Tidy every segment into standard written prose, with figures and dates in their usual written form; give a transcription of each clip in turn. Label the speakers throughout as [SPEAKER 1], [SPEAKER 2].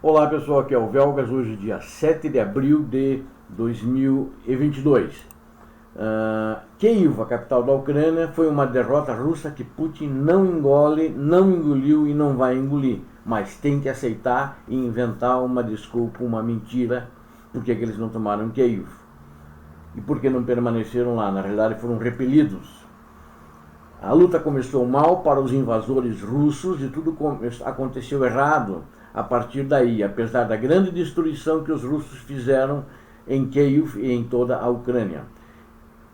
[SPEAKER 1] Olá pessoal, aqui é o Velgas, hoje dia 7 de abril de 2022. Kyiv, a capital da Ucrânia, foi uma derrota russa que Putin não engoliu e não vai engolir, mas tem que aceitar e inventar uma desculpa, uma mentira, porque eles não tomaram Kyiv. E porque não permaneceram lá, na realidade foram repelidos. A luta começou mal para os invasores russos e tudo aconteceu errado a partir daí, apesar da grande destruição que os russos fizeram em Kyiv e em toda a Ucrânia.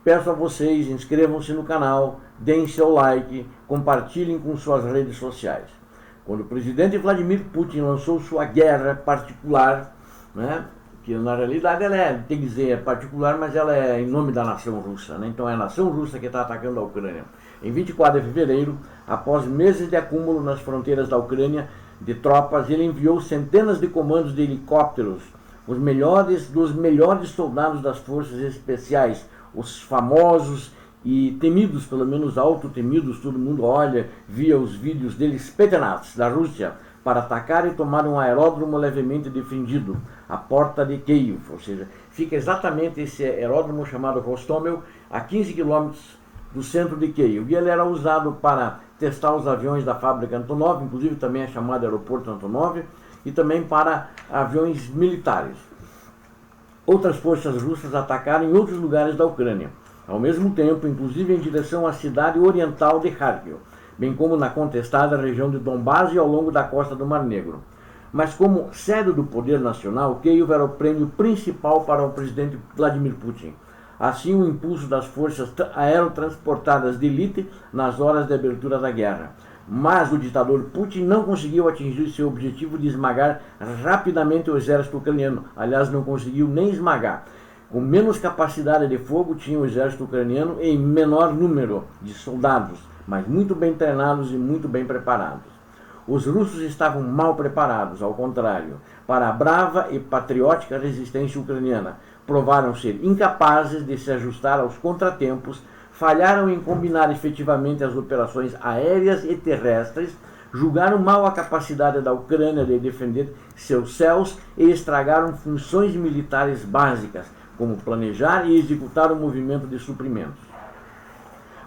[SPEAKER 1] Peço a vocês, inscrevam-se no canal, deem seu like, compartilhem com suas redes sociais. Quando o presidente Vladimir Putin lançou sua guerra particular, né, que na realidade ela é, tem que dizer, é particular, mas ela é em nome da nação russa, né? Então é a nação russa que está atacando a Ucrânia. Em 24 de fevereiro, após meses de acúmulo nas fronteiras da Ucrânia de tropas, ele enviou centenas de comandos de helicópteros, os melhores dos melhores soldados das forças especiais, os famosos e temidos, pelo menos auto-temidos, todo mundo olha, via os vídeos deles, Spetsnaz, da Rússia, para atacar e tomar um aeródromo levemente defendido, a porta de Kyiv, ou seja, fica exatamente esse aeródromo chamado Hostomel, a 15 quilômetros do centro de Kyiv. E ele era usado para testar os aviões da fábrica Antonov, inclusive também é chamado aeroporto Antonov, e também para aviões militares. Outras forças russas atacaram em outros lugares da Ucrânia, ao mesmo tempo, inclusive em direção à cidade oriental de Kharkiv, bem como na contestada região de Donbás e ao longo da costa do Mar Negro. Mas como sede do poder nacional, Kyiv era o prêmio principal para o presidente Vladimir Putin. Assim, o impulso das forças aerotransportadas de elite nas horas de abertura da guerra. Mas o ditador Putin não conseguiu atingir seu objetivo de esmagar rapidamente o exército ucraniano. Aliás, não conseguiu nem esmagar. Com menos capacidade de fogo tinha o exército ucraniano em menor número de soldados, mas muito bem treinados e muito bem preparados. Os russos estavam mal preparados, ao contrário, para a brava e patriótica resistência ucraniana. Provaram ser incapazes de se ajustar aos contratempos, falharam em combinar efetivamente as operações aéreas e terrestres, julgaram mal a capacidade da Ucrânia de defender seus céus e estragaram funções militares básicas, como planejar e executar o movimento de suprimentos.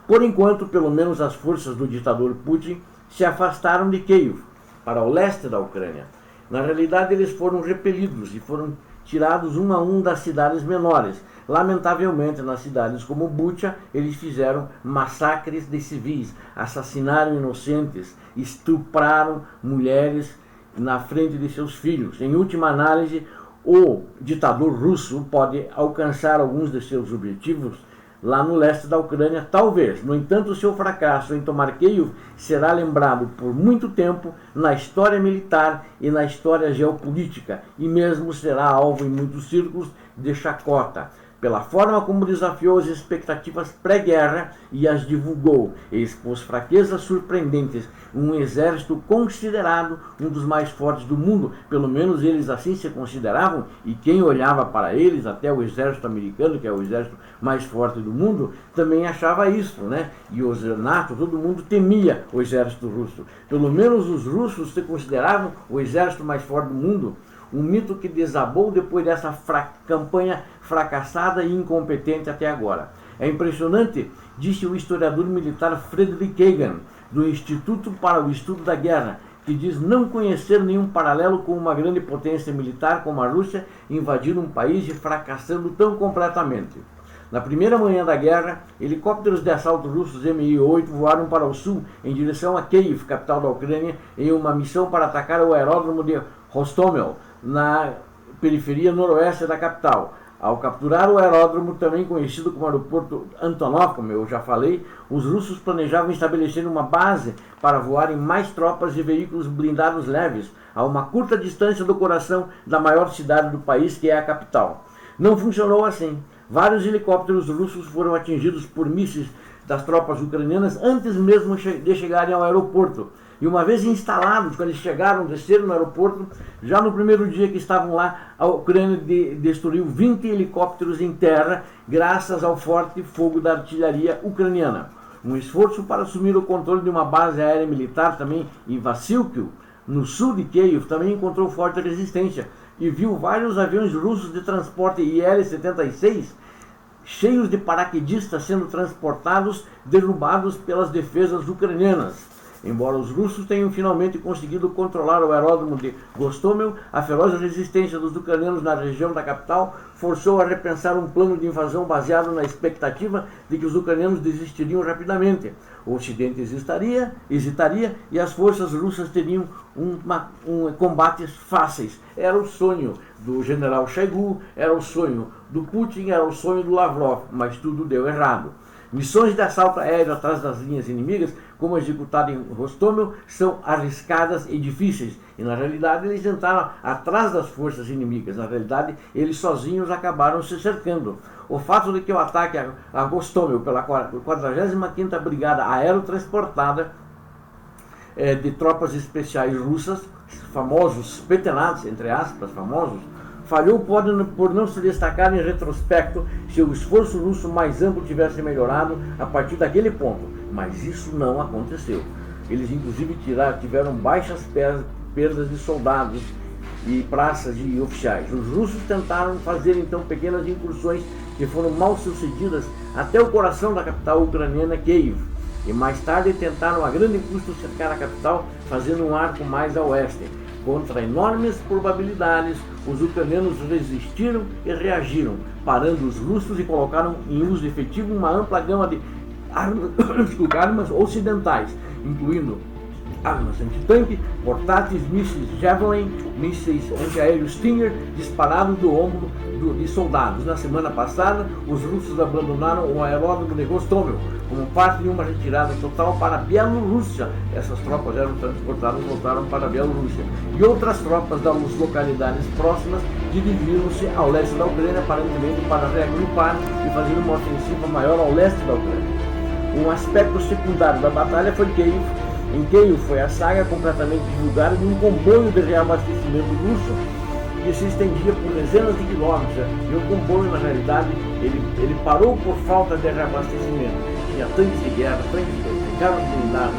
[SPEAKER 1] Por enquanto, pelo menos as forças do ditador Putin se afastaram de Kyiv, para o leste da Ucrânia. Na realidade, eles foram repelidos e foram tirados um a um das cidades menores. Lamentavelmente, nas cidades como Bucha, eles fizeram massacres de civis, assassinaram inocentes, estupraram mulheres na frente de seus filhos. Em última análise, o ditador russo pode alcançar alguns de seus objetivos lá no leste da Ucrânia, talvez. No entanto, seu fracasso em tomar Kyiv será lembrado por muito tempo na história militar e na história geopolítica, e mesmo será alvo em muitos círculos de chacota, pela forma como desafiou as expectativas pré-guerra e as divulgou, e expôs fraquezas surpreendentes, um exército considerado um dos mais fortes do mundo, pelo menos eles assim se consideravam, e quem olhava para eles, até o exército americano, que é o exército mais forte do mundo, também achava isso, né? E os NATO, todo mundo temia o exército russo. Pelo menos os russos se consideravam o exército mais forte do mundo. Um mito que desabou depois dessa campanha fracassada e incompetente até agora. É impressionante, disse o historiador militar Frederick Kagan, do Instituto para o Estudo da Guerra, que diz não conhecer nenhum paralelo com uma grande potência militar como a Rússia invadir um país e fracassando tão completamente. Na primeira manhã da guerra, helicópteros de assalto russos Mi-8 voaram para o sul em direção a Kyiv, capital da Ucrânia, em uma missão para atacar o aeródromo de Hostomel, na periferia noroeste da capital. Ao capturar o aeródromo, também conhecido como aeroporto Antonov, como eu já falei, os russos planejavam estabelecer uma base para voarem mais tropas e veículos blindados leves a uma curta distância do coração da maior cidade do país, que é a capital. Não funcionou assim. Vários helicópteros russos foram atingidos por mísseis das tropas ucranianas antes mesmo de chegarem ao aeroporto. E uma vez instalados, quando eles chegaram, desceram no aeroporto, já no primeiro dia que estavam lá, a Ucrânia destruiu 20 helicópteros em terra, graças ao forte fogo da artilharia ucraniana. Um esforço para assumir o controle de uma base aérea militar também em Vassilkiv, no sul de Kiev, também encontrou forte resistência e viu vários aviões russos de transporte IL-76 cheios de paraquedistas sendo transportados, derrubados pelas defesas ucranianas. Embora os russos tenham finalmente conseguido controlar o aeródromo de Gostomel, a feroz resistência dos ucranianos na região da capital forçou a repensar um plano de invasão baseado na expectativa de que os ucranianos desistiriam rapidamente. O Ocidente hesitaria e as forças russas teriam combates fáceis. Era o sonho do general Shoigu, era o sonho do Putin, era o sonho do Lavrov, mas tudo deu errado. Missões de assalto aéreo atrás das linhas inimigas, como executada em Rostomel, são arriscadas e difíceis. E na realidade eles entraram atrás das forças inimigas. Na realidade eles sozinhos acabaram se cercando. O fato de que o ataque a Rostomel pela 45ª Brigada Aerotransportada de tropas especiais russas, famosos Spetsnaz, entre aspas, famosos, falhou por não se destacar em retrospecto se o esforço russo mais amplo tivesse melhorado a partir daquele ponto, mas isso não aconteceu. Eles inclusive tiveram baixas perdas de soldados e praças de oficiais. Os russos tentaram fazer então pequenas incursões que foram mal sucedidas até o coração da capital ucraniana, Kiev, e mais tarde tentaram a grande custo cercar a capital, fazendo um arco mais a oeste. Contra enormes probabilidades, os ucranianos resistiram e reagiram, parando os russos e colocaram em uso efetivo uma ampla gama de armas ocidentais, incluindo armas antitanque, portáteis, mísseis Javelin, mísseis antiaéreos Stinger disparados do ombro de soldados. Na semana passada, os russos abandonaram o aeródromo de Rostomel como parte de uma retirada total para a Bielorrússia. Essas tropas eram transportadas e voltaram para a Bielorrússia. E outras tropas das localidades próximas dirigiram-se ao leste da Ucrânia, aparentemente para reagrupar e fazer uma ofensiva maior ao leste da Ucrânia. Um aspecto secundário da batalha foi Kiev. Em Kiev foi a saga completamente divulgada de um comboio de reabastecimento russo que se estendia por dezenas de quilômetros. E o comboio, na realidade, ele parou por falta de reabastecimento. Tinha tanques de guerra, carros blindados,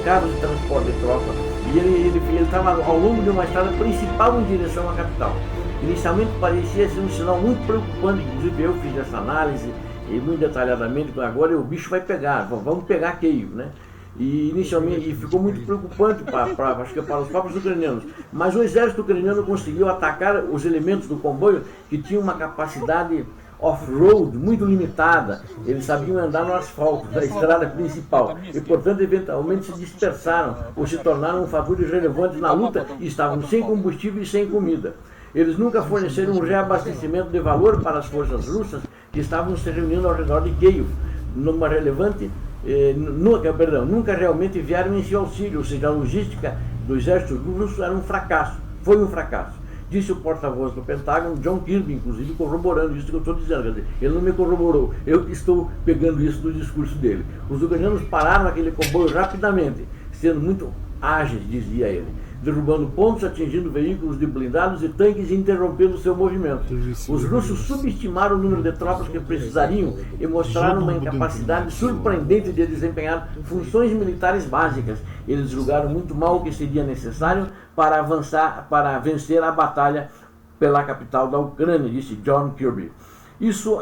[SPEAKER 1] carros de transporte de tropa. E ele estava ao longo de uma estrada principal em direção à capital. Inicialmente parecia ser um sinal muito preocupante, inclusive eu fiz essa análise e muito detalhadamente. Agora o bicho vai pegar, vamos pegar Kiev, né? E inicialmente ficou muito preocupante acho que para os próprios ucranianos. Mas o exército ucraniano conseguiu atacar os elementos do comboio que tinham uma capacidade off-road muito limitada. Eles sabiam andar no asfalto da estrada principal e, portanto, eventualmente se dispersaram ou se tornaram fatores relevantes na luta e estavam sem combustível e sem comida. Eles nunca forneceram um reabastecimento de valor para as forças russas que estavam se reunindo ao redor de Kiev, nunca realmente vieram em seu auxílio, ou seja, a logística do exército russo era um fracasso, foi um fracasso. Disse o porta-voz do Pentágono, John Kirby, inclusive, corroborando isso que eu estou dizendo. Quer dizer, ele não me corroborou, eu estou pegando isso do discurso dele. Os ucranianos pararam aquele comboio rapidamente, sendo muito ágeis, dizia ele, derrubando pontos, atingindo veículos de blindados e tanques e interrompendo seu movimento. Os russos subestimaram o número de tropas que precisariam e mostraram uma incapacidade surpreendente de desempenhar funções militares básicas. Eles julgaram muito mal o que seria necessário para avançar, para vencer a batalha pela capital da Ucrânia, disse John Kirby. Isso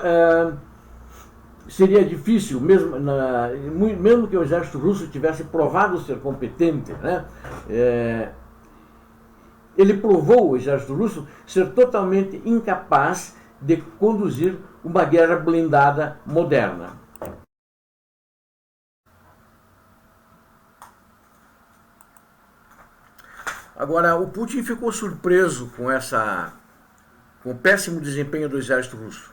[SPEAKER 1] seria difícil, mesmo que o exército russo tivesse provado ser competente, né? Ele provou, o exército russo, ser totalmente incapaz de conduzir uma guerra blindada moderna. Agora, o Putin ficou surpreso com o péssimo desempenho do exército russo.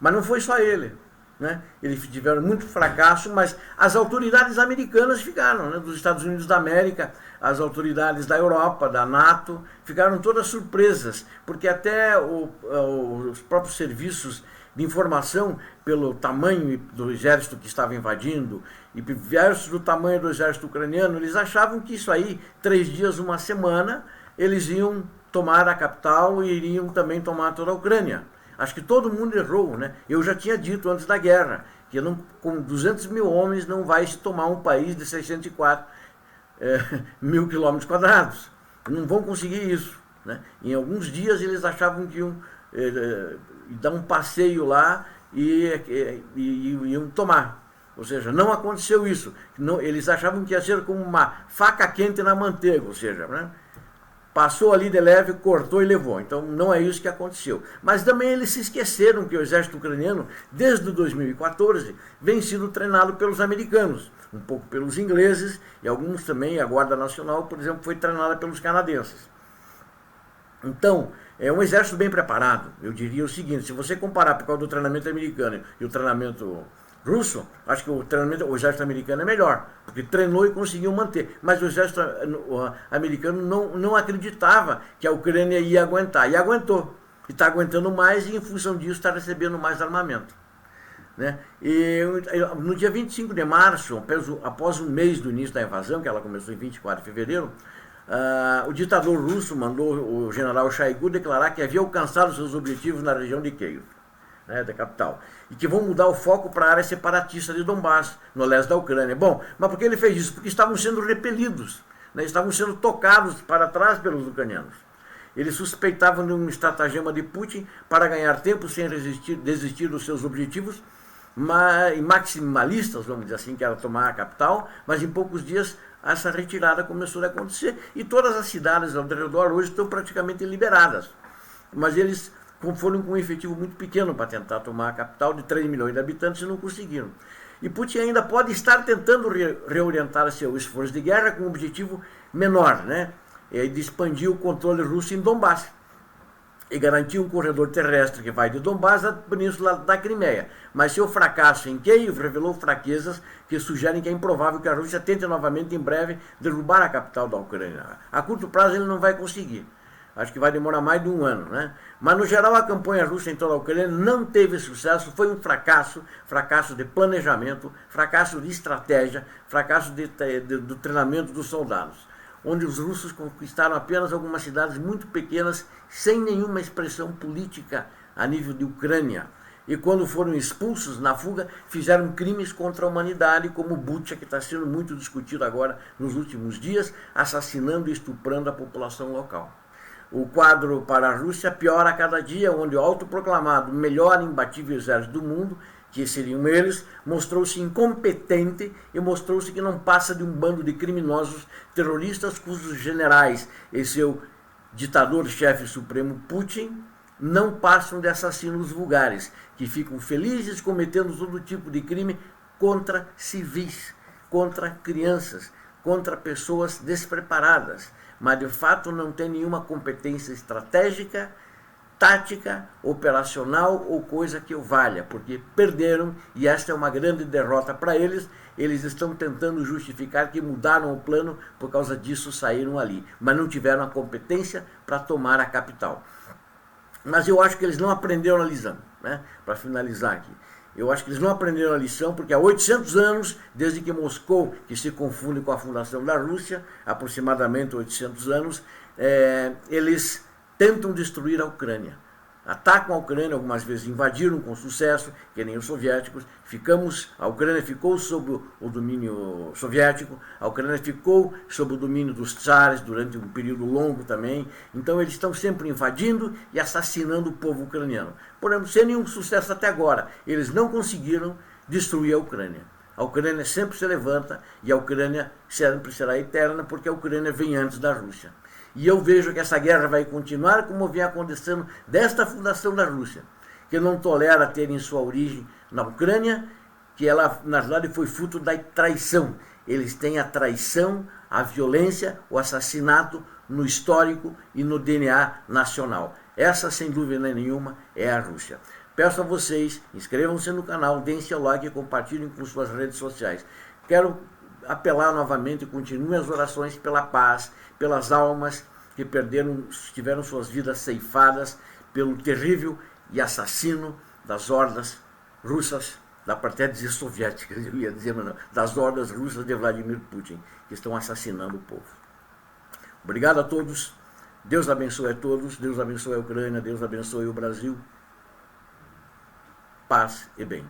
[SPEAKER 1] Mas não foi só ele, né? Eles tiveram muito fracasso, mas as autoridades americanas ficaram, né? Dos Estados Unidos da América, as autoridades da Europa, da NATO, ficaram todas surpresas, porque até os próprios serviços de informação, pelo tamanho do exército que estava invadindo e versus do tamanho do exército ucraniano, eles achavam que isso aí, 3 dias, uma semana, eles iam tomar a capital e iriam também tomar toda a Ucrânia. Acho que todo mundo errou, né? Eu já tinha dito antes da guerra que com 200 mil homens não vai se tomar um país de 604 mil quilômetros quadrados. Não vão conseguir isso, né? Em alguns dias eles achavam que iam dar um passeio lá e iam tomar. Ou seja, não aconteceu isso. Não, eles achavam que ia ser como uma faca quente na manteiga, ou seja, né? Passou ali de leve, cortou e levou. Então não é isso que aconteceu. Mas também eles se esqueceram que o exército ucraniano, desde 2014, vem sendo treinado pelos americanos, um pouco pelos ingleses e alguns também, a Guarda Nacional, por exemplo, foi treinada pelos canadenses. Então, é um exército bem preparado. Eu diria o seguinte, se você comparar por causa do treinamento americano e o treinamento russo, acho que o exército americano é melhor, porque treinou e conseguiu manter. Mas o exército americano não acreditava que a Ucrânia ia aguentar. E aguentou. E está aguentando mais e, em função disso, está recebendo mais armamento. Né? E no dia 25 de março, após um mês do início da invasão, que ela começou em 24 de fevereiro, o ditador russo mandou o general Shoigu declarar que havia alcançado seus objetivos na região de Kiev, né, da capital, e que vão mudar o foco para a área separatista de Donbass, no leste da Ucrânia. Bom, mas por que ele fez isso? Porque estavam sendo repelidos, né, estavam sendo tocados para trás pelos ucranianos. Eles suspeitavam de um estratagema de Putin para ganhar tempo sem desistir dos seus objetivos maximalistas, vamos dizer assim, que era tomar a capital, mas em poucos dias essa retirada começou a acontecer e todas as cidades ao redor hoje estão praticamente liberadas. Mas eles foram com um efetivo muito pequeno para tentar tomar a capital de 3 milhões de habitantes e não conseguiram. E Putin ainda pode estar tentando reorientar seu esforço de guerra com um objetivo menor, né? De expandir o controle russo em Donbass e garantir um corredor terrestre que vai de Donbass à península da Crimeia. Mas seu fracasso em Kiev revelou fraquezas que sugerem que é improvável que a Rússia tente novamente em breve derrubar a capital da Ucrânia. A curto prazo ele não vai conseguir. Acho que vai demorar mais de um ano, né? Mas no geral a campanha russa em toda a Ucrânia não teve sucesso, foi um fracasso de planejamento, fracasso de estratégia, fracasso do treinamento dos soldados, onde os russos conquistaram apenas algumas cidades muito pequenas, sem nenhuma expressão política a nível de Ucrânia. E quando foram expulsos na fuga, fizeram crimes contra a humanidade, como Bucha, que está sendo muito discutido agora nos últimos dias, assassinando e estuprando a população local. O quadro para a Rússia piora a cada dia, onde o autoproclamado melhor imbatível exército do mundo, que seriam eles, mostrou-se incompetente e mostrou-se que não passa de um bando de criminosos terroristas cujos generais e seu ditador-chefe supremo Putin não passam de assassinos vulgares, que ficam felizes cometendo todo tipo de crime contra civis, contra crianças, contra pessoas despreparadas, mas de fato não tem nenhuma competência estratégica, tática, operacional ou coisa que o valha, porque perderam e esta é uma grande derrota para eles. Eles estão tentando justificar que mudaram o plano, por causa disso saíram ali, mas não tiveram a competência para tomar a capital. Mas eu acho que eles não aprenderam a lição, né? Para finalizar aqui. Eu acho que eles não aprenderam a lição, porque há 800 anos, desde que Moscou, que se confunde com a fundação da Rússia, aproximadamente 800 anos, eles tentam destruir a Ucrânia. Atacam a Ucrânia, algumas vezes invadiram com sucesso, que nem os soviéticos. A Ucrânia ficou sob o domínio soviético, a Ucrânia ficou sob o domínio dos tsares durante um período longo também. Então eles estão sempre invadindo e assassinando o povo ucraniano. Porém, sem nenhum sucesso até agora, eles não conseguiram destruir a Ucrânia. A Ucrânia sempre se levanta e a Ucrânia sempre será eterna, porque a Ucrânia vem antes da Rússia. E eu vejo que essa guerra vai continuar como vem acontecendo desta fundação da Rússia, que não tolera ter em sua origem na Ucrânia, que ela, na verdade, foi fruto da traição. Eles têm a traição, a violência, o assassinato no histórico e no DNA nacional. Essa, sem dúvida nenhuma, é a Rússia. Peço a vocês, inscrevam-se no canal, deem seu like e compartilhem com suas redes sociais. Quero apelar novamente e continuem as orações pela paz, pelas almas que tiveram suas vidas ceifadas pelo terrível e assassino das hordas russas, até dizer soviéticas, eu ia dizer, mas não, das hordas russas de Vladimir Putin, que estão assassinando o povo. Obrigado a todos, Deus abençoe a todos, Deus abençoe a Ucrânia, Deus abençoe o Brasil, paz e bem.